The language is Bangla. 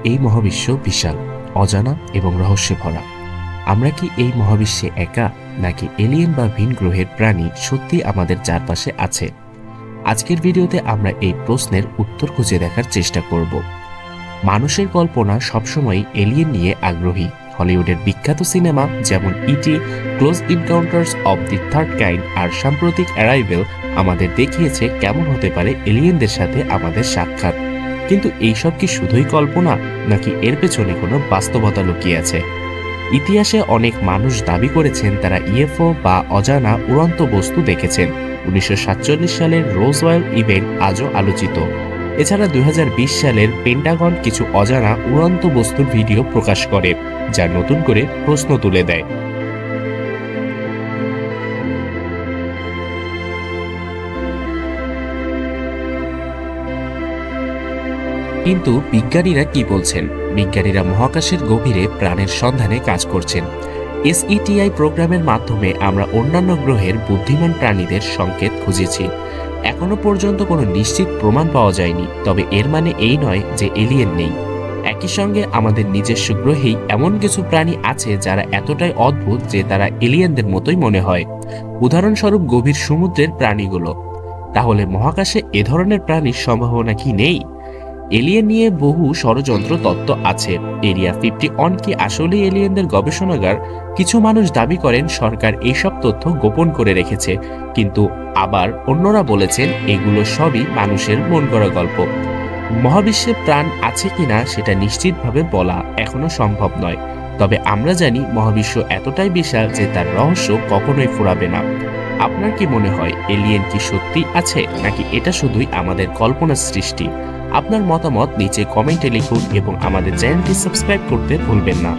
এই মহাবিশ্ব বিশাল, অজানা এবং রহস্যে ভরা। আমরা কি এই মহাবিশ্বে একা, নাকি এলিয়েন বা ভিন গ্রহের প্রাণী সত্যি আমাদের চারপাশে আছে? আজকের ভিডিওতে আমরা এই প্রশ্নের উত্তর খুঁজে দেখার চেষ্টা করব। মানুষের কল্পনা সবসময় এলিয়েন নিয়ে আগ্রহী। হলিউডের বিখ্যাত সিনেমা যেমন ET, close encounters of the third kind আর সাম্প্রতিক অ্যারাইভেল আমাদের দেখিয়েছে কেমন হতে পারে এলিয়েনদের সাথে আমাদের সাক্ষাৎ। কিন্তু এইসব কি শুধুই কল্পনা, নাকি এর পেছনে কোনো বাস্তবতা লুকিয়ে আছে? ইতিহাসে অনেক মানুষ দাবি করেছেন তারা ইউএফও বা অজানা উড়ন্ত বস্তু দেখেছেন। 1947 সালের রোজওয়েল ইভেন্ট আজও আলোচিত। এছাড়া 2020 সালের পেন্টাগন কিছু অজানা উড়ন্ত বস্তুর ভিডিও প্রকাশ করে, যা নতুন করে প্রশ্ন তুলে দেয়। কিন্তু বিজ্ঞানীরা কি বলছেন? বিজ্ঞানীরা মহাকাশের গভীরে প্রাণের সন্ধানে কাজ করছেন। এসইটিআই প্রোগ্রামের মাধ্যমে আমরা অন্যান্য গ্রহের বুদ্ধিমান প্রাণীদের সংকেত খুঁজেছি। এখনো পর্যন্ত কোনো নিশ্চিত প্রমাণ পাওয়া যায়নি, তবে এর মানে এই নয় যে এলিয়েন নেই। একই সঙ্গে আমাদের নিজস্ব গ্রহেই এমন কিছু প্রাণী আছে যারা এতটাই অদ্ভুত যে তারা এলিয়েনদের মতোই মনে হয়। উদাহরণস্বরূপ গভীর সমুদ্রের প্রাণীগুলো। তাহলে মহাকাশে এ ধরনের প্রাণীর সম্ভাবনা কি নেই? এলিয়েন নিয়ে বহু ষড়যন্ত্র তত্ত্ব আছে। এরিয়া 51 কি আসলে এলিয়েনদের গবেষণাগার? কিছু মানুষ দাবি করেন সরকার এইসব তথ্য গোপন করে রেখেছে, কিন্তু আবার অন্যরা বলেছেন এগুলো সবই মানুষের মন গড়া গল্প। মহাবিশ্বে প্রাণ আছে কিনা সেটা নিশ্চিতভাবে বলা এখনো সম্ভব নয়, তবে আমরা জানি মহাবিশ্ব এতটাই বিশাল যে তার রহস্য কখনোই ফুরাবে না। আপনার কি মনে হয় এলিয়েন কি সত্যি আছে, নাকি এটা শুধুই আমাদের কল্পনার সৃষ্টি? আপনার মতামত নিচে কমেন্টে লিখুন এবং আমাদের চ্যানেলটি সাবস্ক্রাইব করতে ভুলবেন না।